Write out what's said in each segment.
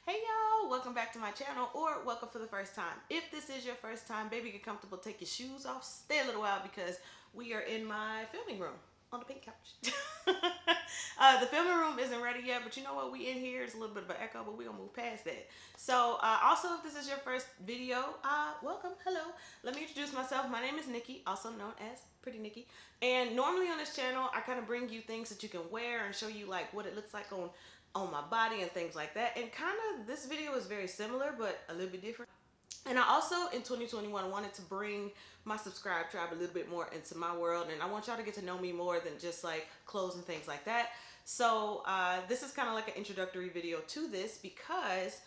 Hey y'all, welcome back to my channel, or welcome for the first time. If this is your first time, baby, get comfortable, take your shoes off, stay a little while because we are in my filming room on the pink couch. The filming room isn't ready yet, but you know what, we in here, it's a little bit of an echo, but we're gonna move past that. So also, if this is your first video, welcome, hello. Let me introduce myself. My name is Nikki, also known as Pretty Nikki, and normally on this channel I kind of bring you things that you can wear and show you like what it looks like on my body and things like that. And kind of this video is very similar but a little bit different. And I also in 2021 wanted to bring my subscribe tribe a little bit more into my world, and I want y'all to get to know me more than just like clothes and things like that. So this is kind of like an introductory video to this because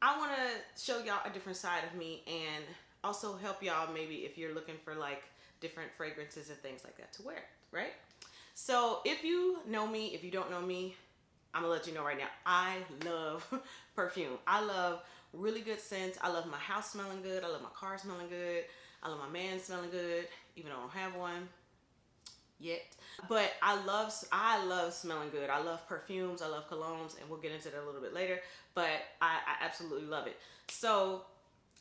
I want to show y'all a different side of me and also help y'all maybe if you're looking for like different fragrances and things like that to wear, right? So if you know me, if you don't know me, I'm gonna let you know right now, I love perfume. I love really good scents. I love my house smelling good. I love my car smelling good. I love my man smelling good, even though I don't have one yet. But I love smelling good. I love perfumes. I love colognes, and we'll get into that a little bit later. But I absolutely love it. So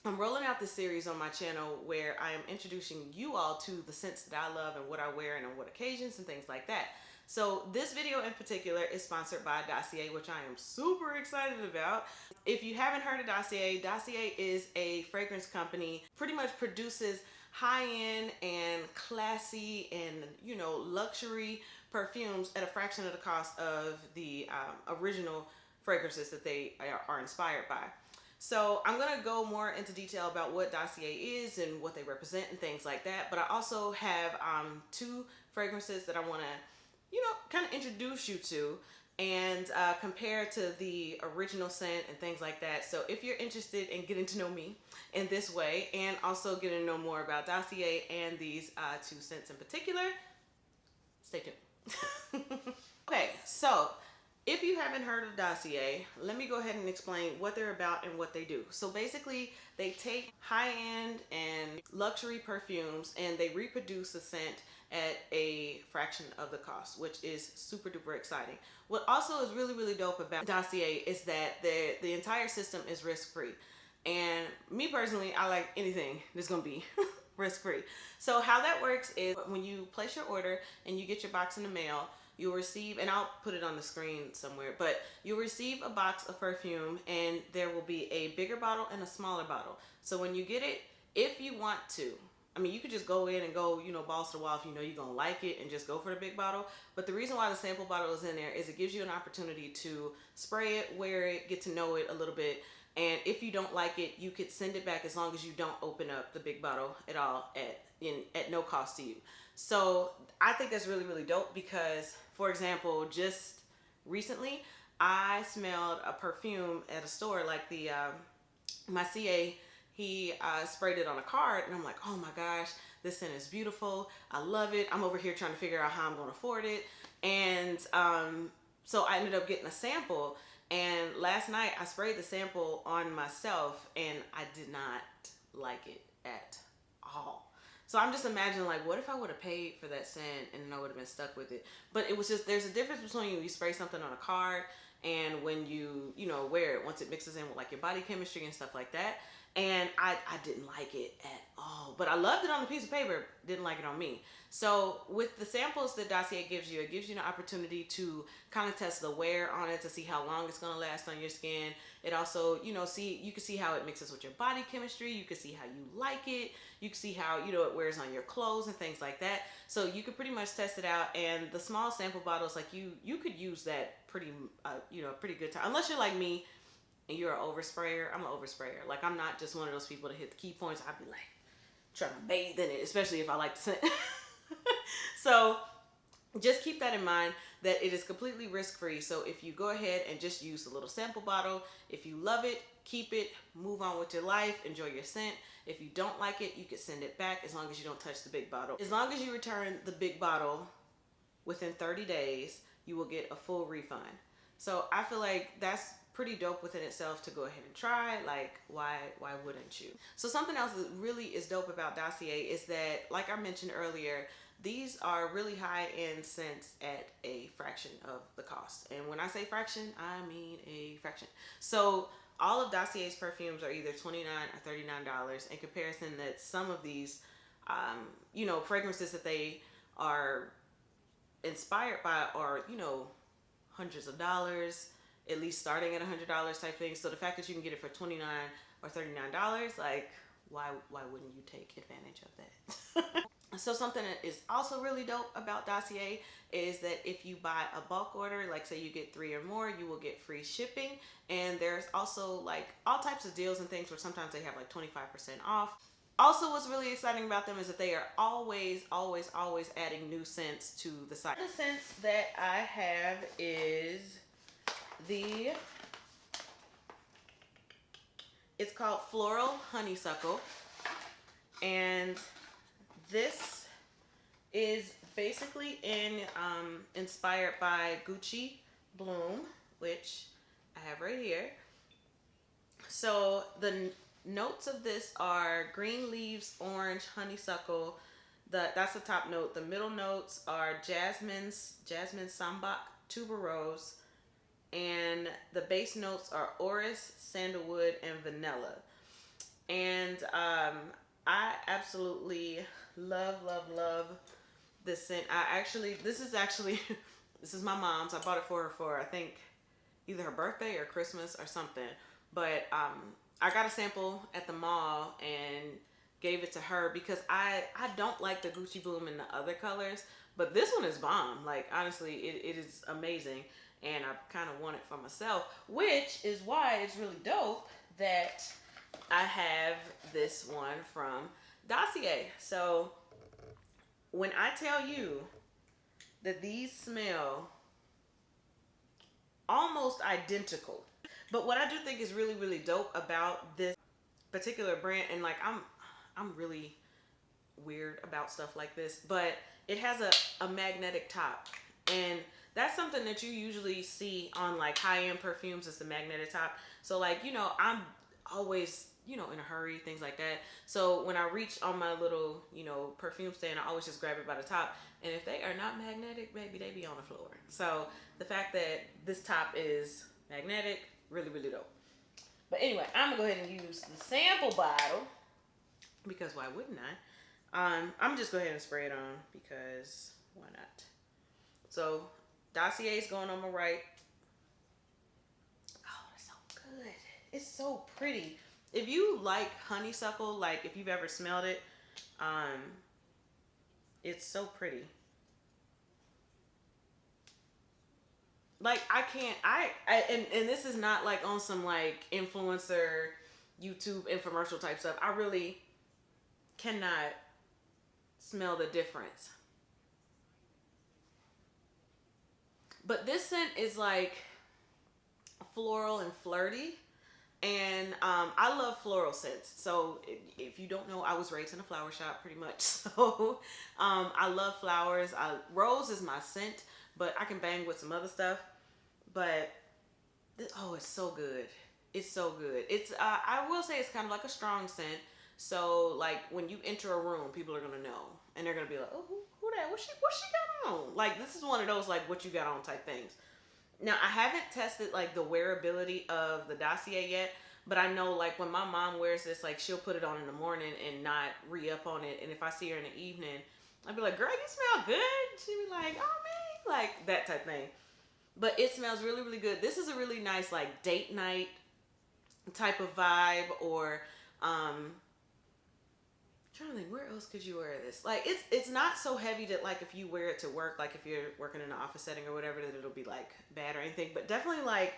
I'm rolling out this series on my channel where I am introducing you all to the scents that I love and what I wear and on what occasions and things like that. So this video in particular is sponsored by Dossier, which I am super excited about. If you haven't heard of Dossier, Dossier is a fragrance company, pretty much produces high-end and classy and, you know, luxury perfumes at a fraction of the cost of the original fragrances that they are inspired by. So I'm going to go more into detail about what Dossier is and what they represent and things like that. But I also have two fragrances that I want to, you know, kind of introduce you to and compare to the original scent and things like that. So if you're interested in getting to know me in this way and also getting to know more about Dossier and these two scents in particular, stay tuned. Okay, so if you haven't heard of Dossier, let me go ahead and explain what they're about and what they do. So basically, they take high-end and luxury perfumes and they reproduce the scent at a fraction of the cost, which is super duper exciting. What also is really, really dope about Dossier is that the entire system is risk-free. And me personally, I like anything that's gonna be risk-free. So how that works is when you place your order and you get your box in the mail, you'll receive, and I'll put it on the screen somewhere, but you'll receive a box of perfume and there will be a bigger bottle and a smaller bottle. So when you get it, if you want to, I mean, you could just go in and go, you know, balls to the wall if you know you're going to like it and just go for the big bottle. But the reason why the sample bottle is in there is it gives you an opportunity to spray it, wear it, get to know it a little bit. And if you don't like it, you could send it back as long as you don't open up the big bottle at all at no cost to you. So I think that's really, really dope because, for example, just recently, I smelled a perfume at a store like the, my CA, he sprayed it on a card and I'm like, oh my gosh, this scent is beautiful. I love it. I'm over here trying to figure out how I'm going to afford it. And so I ended up getting a sample, and last night I sprayed the sample on myself and I did not like it at all. So I'm just imagining, like, what if I would have paid for that scent and then I would have been stuck with it? But it was just, there's a difference between when you spray something on a card and when you know, wear it once it mixes in with like your body chemistry and stuff like that. And I didn't like it at all. But I loved it on the piece of paper, didn't like it on me. So with the samples that Dossier gives you, it gives you an opportunity to kind of test the wear on it to see how long it's going to last on your skin. It also, you know, you can see how it mixes with your body chemistry. You can see how you like it. You can see how, you know, it wears on your clothes and things like that. So you could pretty much test it out. And the small sample bottles, like you could use that pretty, you know, pretty good time. Unless you're like me and you're an oversprayer. I'm an oversprayer. Like, I'm not just one of those people to hit the key points. I'd be like trying to bathe in it, especially if I like the scent. So just keep that in mind, that it is completely risk-free. So if you go ahead and just use the little sample bottle, if you love it, keep it, move on with your life, enjoy your scent. If you don't like it, you can send it back as long as you don't touch the big bottle. As long as you return the big bottle within 30 days, you will get a full refund. So I feel like that's pretty dope within itself to go ahead and try. Like, why wouldn't you? So something else that really is dope about Dossier is that, like I mentioned earlier, these are really high-end scents at a fraction of the cost. And when I say fraction, I mean a fraction. So all of Dossier's perfumes are either $29 or $39 in comparison that some of these, you know, fragrances that they are inspired by are, you know, hundreds of dollars, at least starting at $100 type thing. So the fact that you can get it for $29 or $39, like, why wouldn't you take advantage of that? So something that is also really dope about Dossier is that if you buy a bulk order, like say you get 3 or more, you will get free shipping. And there's also like all types of deals and things where sometimes they have like 25% off. Also, what's really exciting about them is that they are always adding new scents to the site. The scents that I have is it's called Floral Honeysuckle, and this is basically inspired by Gucci Bloom, which I have right here. So the notes of this are green leaves, orange, honeysuckle. That's the top note. The middle notes are jasmine, sambac, tuberose, and the base notes are orris, sandalwood, and vanilla. And I absolutely love this scent. This is my mom's. I bought it for her for I think either her birthday or Christmas or something. But I got a sample at the mall and gave it to her because I don't like the Gucci Bloom in the other colors, but this one is bomb. Like honestly, it is amazing, and I kind of want it for myself, which is why it's really dope that I have this one from Dossier. So when I tell you that these smell almost identical, but what I do think is really dope about this particular brand, and like I'm really weird about stuff like this, but it has a magnetic top, and that's something that you usually see on like high-end perfumes, is the magnetic top. So like, you know, I'm always, you know, in a hurry, things like that. So when I reach on my little, you know, perfume stand, I always just grab it by the top. And if they are not magnetic, baby, they be on the floor. So the fact that this top is magnetic, really dope. But anyway, I'm gonna go ahead and use the sample bottle because why wouldn't I? I'm just go ahead and spray it on because why not? So Dossier is going on my right. Oh, that's so good. It's so pretty. If you like honeysuckle, like if you've ever smelled it, it's so pretty. Like and this is not like on some like influencer YouTube infomercial type stuff. I really cannot smell the difference. But this scent is like floral and flirty. And I love floral scents. So if you don't know, I was raised in a flower shop pretty much. So I love flowers. Rose is my scent, but I can bang with some other stuff. But oh, it's so good. It's so good. It's I will say it's kind of like a strong scent. So like when you enter a room, people are gonna know, and they're gonna be like, oh, who that? What she got on? Like this is one of those like what you got on type things. Now, I haven't tested like the wearability of the Dossier yet, but I know like when my mom wears this, like she'll put it on in the morning and not re-up on it. And if I see her in the evening, I'd be like, girl, you smell good. She'd be like, oh man, like that type thing. But it smells really good. This is a really nice like date night type of vibe, or I'm trying to think, where else could you wear this? Like it's not so heavy that like if you wear it to work, like if you're working in an office setting or whatever, that it'll be like bad or anything. But definitely like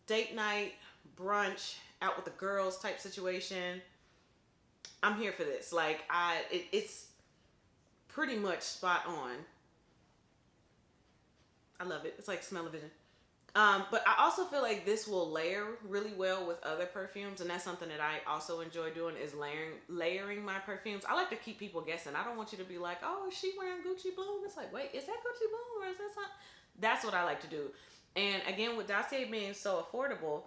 date night, brunch, out with the girls type situation. I'm here for this. Like it's pretty much spot on. I love it. It's like smell-o-vision. But I also feel like this will layer really well with other perfumes, and that's something that I also enjoy doing, is layering my perfumes. I like to keep people guessing. I don't want you to be like, oh, is she wearing Gucci Bloom? It's like, wait, is that Gucci Bloom or is that something? That's what I like to do. And again, with Dossier being so affordable,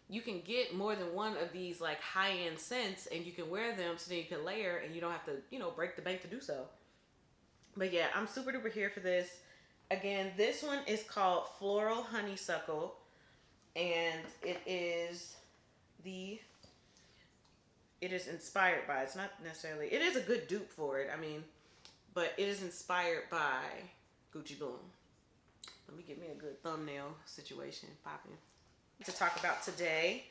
you can get more than one of these like high-end scents, and you can wear them so then you can layer and you don't have to, you know, break the bank to do so. But yeah, I'm super duper here for this. Again, this one is called Floral Honeysuckle, and it is it is inspired by, it's not necessarily, it is a good dupe for it, I mean, but it is inspired by Gucci Boom. Let me get me a good thumbnail situation popping. To talk about today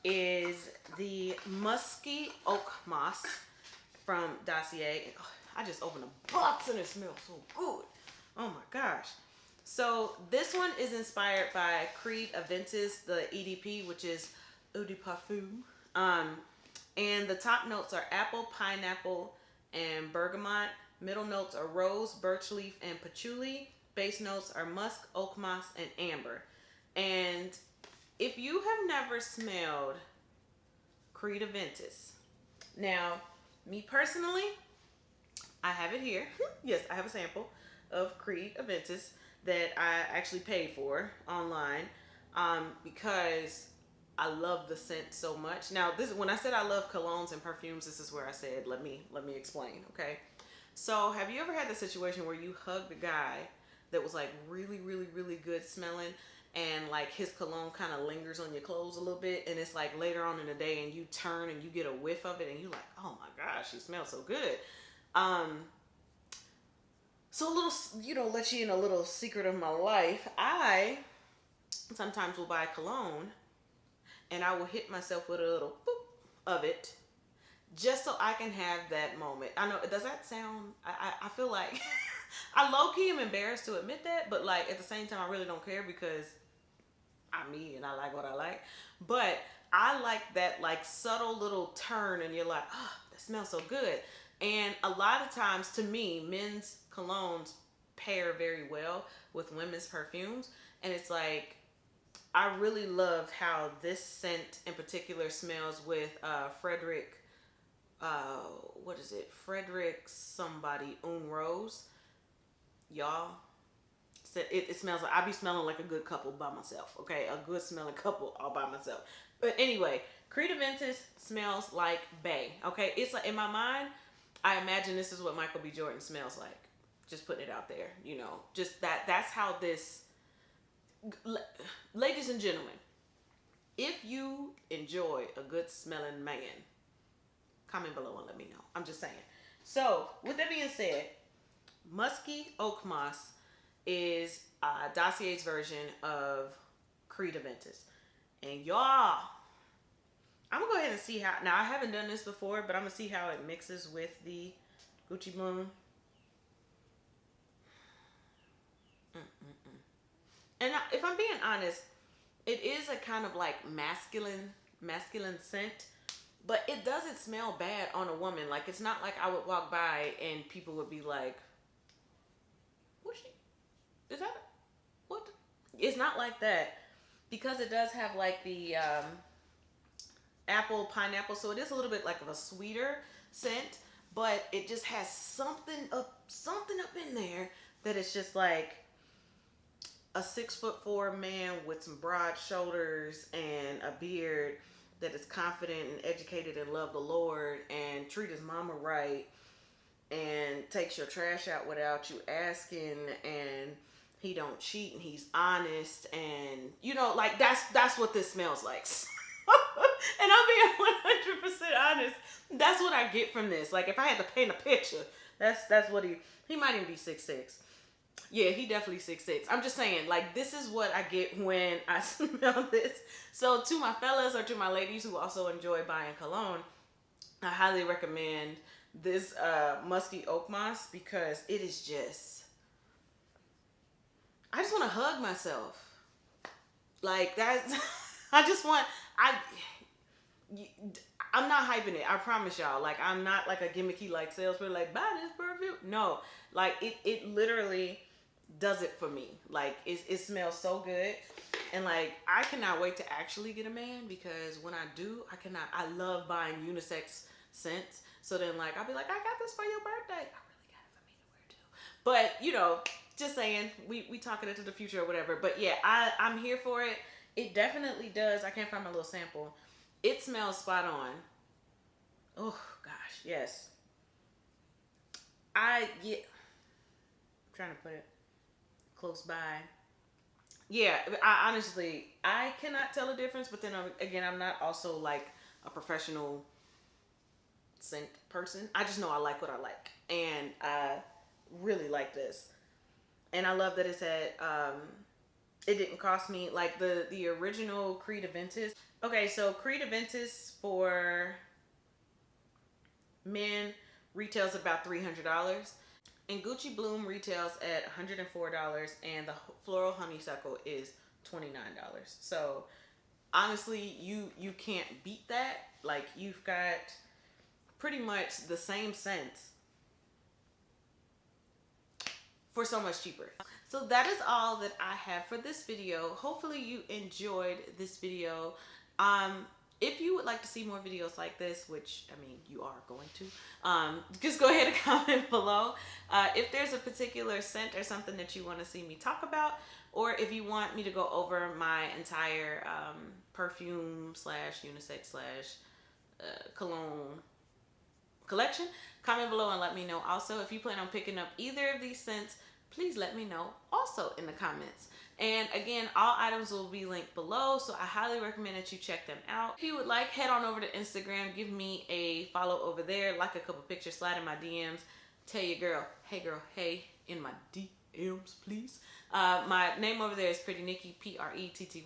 is the Musky Oak Moss from Dossier. Oh, I just opened a box and it smells so good. Oh my gosh. So this one is inspired by Creed Aventus, the EDP, which is Eau de Parfum. And the top notes are apple, pineapple, and bergamot. Middle notes are rose, birch leaf, and patchouli. Base notes are musk, oak moss, and amber. And if you have never smelled Creed Aventus, now, me personally, I have it here. Yes, I have a sample of Creed Aventus that I actually paid for online because I love the scent so much. Now, this, when I said I love colognes and perfumes, this is where I said, let me explain, okay? So, have you ever had the situation where you hugged a guy that was like really, really, really good smelling, and like his cologne kind of lingers on your clothes a little bit, and it's like later on in the day and you turn and you get a whiff of it and you're like, oh my gosh, she smells so good. So a little, you know, let you in a little secret of my life. I sometimes will buy cologne and I will hit myself with a little boop of it just so I can have that moment. I know, does that sound, I feel like I low-key am embarrassed to admit that, but like at the same time I really don't care because I'm me and I like what I like. But I like that like subtle little turn and you're like, oh, that smells so good. And a lot of times, to me, men's colognes pair very well with women's perfumes. And it's like, I really love how this scent in particular smells with Frederic, what is it? Frederic somebody, Un Rose. Y'all, it smells like, I be smelling like a good couple by myself, okay? A good smelling couple all by myself. But anyway, Creed Aventus smells like bae, okay? It's like, in my mind, I imagine this is what Michael B. Jordan smells like. Just putting it out there, you know. Just that's how this... Ladies and gentlemen, if you enjoy a good smelling man, comment below and let me know. I'm just saying. So, with that being said, Musky Oak Moss is Dossier's version of Creed Aventus. And y'all, I'm gonna go ahead and see how, now I haven't done this before, but I'm gonna see how it mixes with the Gucci Boom. And if I'm being honest, it is a kind of like masculine scent, but it doesn't smell bad on a woman. Like, it's not like I would walk by and people would be like, what's she, is that, what? It's not like that, because it does have like the apple, pineapple, so it is a little bit like of a sweeter scent, but it just has something up in there that it's just like a 6'4" man with some broad shoulders and a beard that is confident and educated and love the Lord and treat his mama right and takes your trash out without you asking, and he don't cheat and he's honest, and you know, like that's what this smells like. And I'm being 100% honest. That's what I get from this. Like, if I had to paint a picture, that's what he might even be 6'6". Yeah, he definitely 6'6". I'm just saying, like, this is what I get when I smell this. So to my fellas or to my ladies who also enjoy buying cologne, I highly recommend this Musky Oak Moss, because it is just, I just want to hug myself. Like, that's, I'm not hyping it. I promise y'all. Like, I'm not like a gimmicky like salesperson, like, buy this perfume. No, like it literally does it for me. Like, it smells so good. And like, I cannot wait to actually get a man, because when I do, I love buying unisex scents. So then like, I'll be like, I got this for your birthday. I really got it for me to wear too. But you know, just saying, we talking into the future or whatever. But yeah, I'm here for it. It definitely does. I can't find my little sample. It smells spot on. Oh gosh, yes. I'm trying to put it close by. Yeah, I cannot tell the difference, but then again, I'm not also like a professional scent person. I just know I like what I like, and I really like this. And I love that it said it didn't cost me like the original Creed Aventus. Okay, so Creed Aventus for men retails about $300. And Gucci Bloom retails at $104, and the Floral Honeysuckle is $29. So honestly, you can't beat that. Like, you've got pretty much the same scents for so much cheaper. So that is all that I have for this video. Hopefully you enjoyed this video. If you would like to see more videos like this, which, I mean, you are going to, just go ahead and comment below. If there's a particular scent or something that you want to see me talk about, or if you want me to go over my entire perfume slash unisex slash cologne collection, comment below and let me know. Also, if you plan on picking up either of these scents, please let me know also in the comments. And again, all items will be linked below, so I highly recommend that you check them out. If you would like, head on over to Instagram, give me a follow over there, like a couple pictures, slide in my DMs, tell your girl, hey, in my DMs, please. My name over there is Pretty Nici, PrettyNici.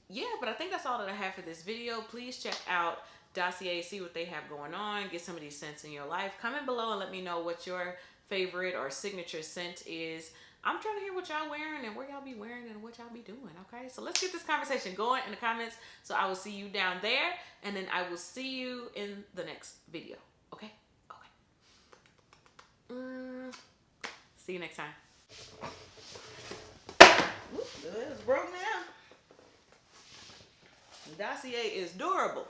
Yeah, but I think that's all that I have for this video. Please check out Dossier, see what they have going on, get some of these scents in your life. Comment below and let me know what your favorite or signature scent is. I'm trying to hear what y'all wearing and where y'all be wearing and what y'all be doing, okay? So let's get this conversation going in the comments. So I will see you down there, and then I will see you in the next video, okay? Okay. See you next time. Ooh, it's broke now. Dossier is durable.